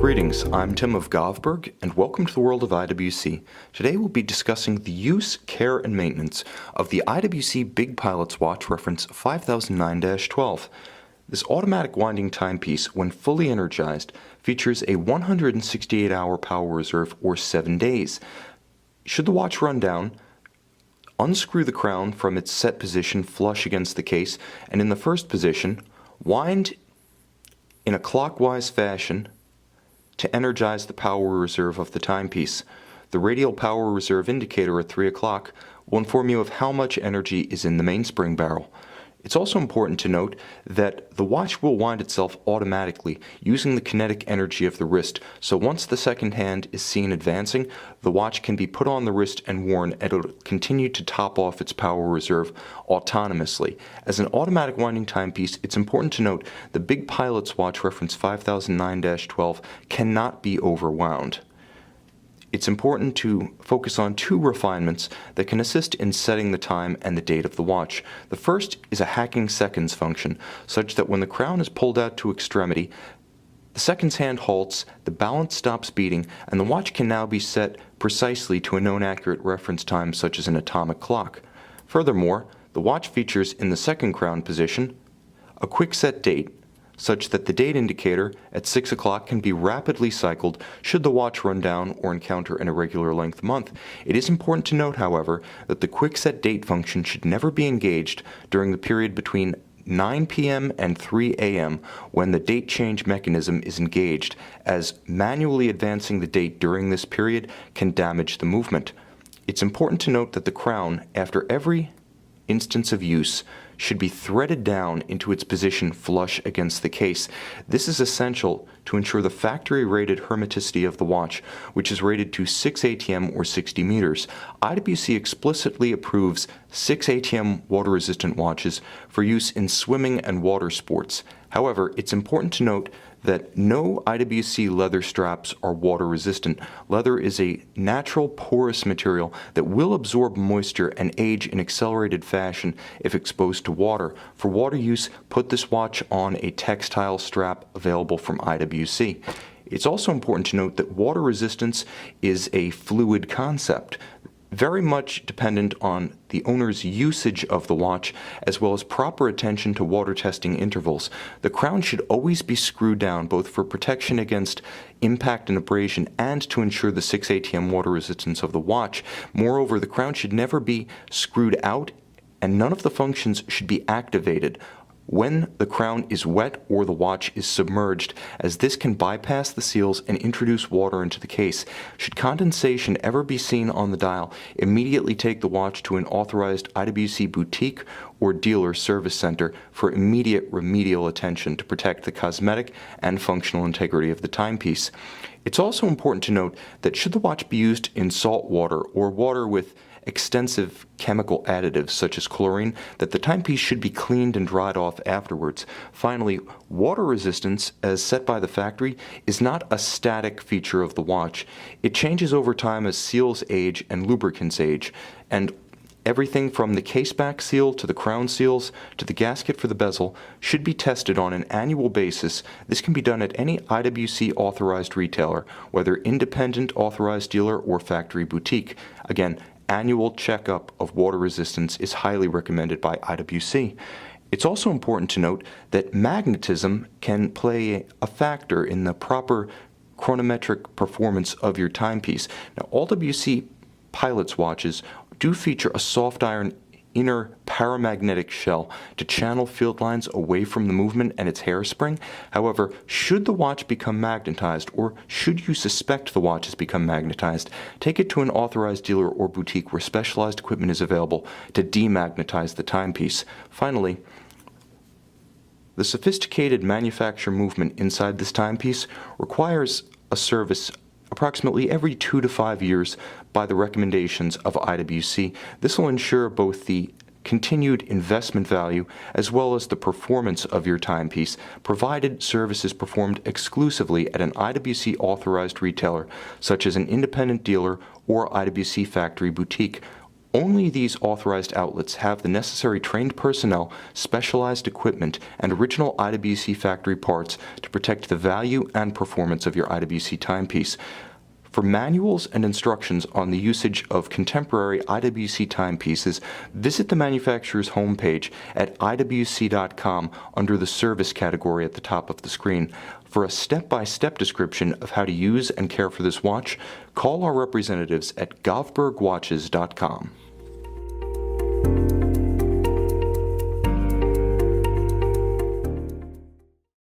Greetings, I'm Tim of Govberg, and welcome to the world of IWC. Today we'll be discussing the use, care, and maintenance of the IWC Big Pilot's Watch reference 5009-12. This automatic winding timepiece, when fully energized, features a 168-hour power reserve or 7 days. Should the watch run down, unscrew the crown from its set position flush against the case, and in the first position, wind in a clockwise fashion to energize the power reserve of the timepiece. The radial power reserve indicator at 3 o'clock will inform you of how much energy is in the mainspring barrel. It's also important to note that the watch will wind itself automatically using the kinetic energy of the wrist, so once the second hand is seen advancing, the watch can be put on the wrist and worn, and it'll continue to top off its power reserve autonomously. As an automatic winding timepiece, it's important to note the Big Pilot's Watch reference 5009-12 cannot be overwound. It's important to focus on two refinements that can assist in setting the time and the date of the watch. The first is a hacking seconds function, such that when the crown is pulled out to extremity, the seconds hand halts, the balance stops beating, and the watch can now be set precisely to a known accurate reference time, such as an atomic clock. Furthermore, the watch features in the second crown position a quick set date, such that the date indicator at 6 o'clock can be rapidly cycled should the watch run down or encounter an irregular length month. It is important to note, however, that the quick set date function should never be engaged during the period between 9 p.m. and 3 a.m. when the date change mechanism is engaged, as manually advancing the date during this period can damage the movement. It's important to note that the crown, after every instance of use, should be threaded down into its position flush against the case. This is essential to ensure the factory-rated hermeticity of the watch, which is rated to 6 ATM or 60 meters. IWC explicitly approves 6 ATM water-resistant watches for use in swimming and water sports. However, it's important to note that no IWC leather straps are water-resistant. Leather is a natural porous material that will absorb moisture and age in accelerated fashion if exposed to water. For water use, put this watch on a textile strap available from IWC. It's also important to note that water resistance is a fluid concept, very much dependent on the owner's usage of the watch, as well as proper attention to water testing intervals. The crown should always be screwed down, both for protection against impact and abrasion and to ensure the 6 ATM water resistance of the watch. Moreover, the crown should never be screwed out, and none of the functions should be activated when the crown is wet or the watch is submerged, as this can bypass the seals and introduce water into the case. Should condensation ever be seen on the dial, immediately take the watch to an authorized IWC boutique or dealer service center for immediate remedial attention to protect the cosmetic and functional integrity of the timepiece. It's also important to note that should the watch be used in salt water or water with extensive chemical additives such as chlorine, that the timepiece should be cleaned and dried off afterwards. Finally, water resistance, as set by the factory, is not a static feature of the watch. It changes over time as seals age and lubricants age, and everything from the caseback seal to the crown seals to the gasket for the bezel should be tested on an annual basis. This can be done at any IWC authorized retailer, whether independent authorized dealer or factory boutique. Again, annual checkup of water resistance is highly recommended by IWC. It's also important to note that magnetism can play a factor in the proper chronometric performance of your timepiece. Now, all WC Pilot's watches do feature a soft iron inner paramagnetic shell to channel field lines away from the movement and its hairspring. However, should the watch become magnetized, or should you suspect the watch has become magnetized, take it to an authorized dealer or boutique where specialized equipment is available to demagnetize the timepiece. Finally, the sophisticated manufacture movement inside this timepiece requires a service approximately every 2 to 5 years by the recommendations of IWC. This will ensure both the continued investment value as well as the performance of your timepiece, provided service is performed exclusively at an IWC authorized retailer, such as an independent dealer or IWC factory boutique. Only these authorized outlets have the necessary trained personnel, specialized equipment, and original IWC factory parts to protect the value and performance of your IWC timepiece. For manuals and instructions on the usage of contemporary IWC timepieces, visit the manufacturer's homepage at IWC.com under the Service category at the top of the screen. For a step-by-step description of how to use and care for this watch, call our representatives at govbergwatches.com.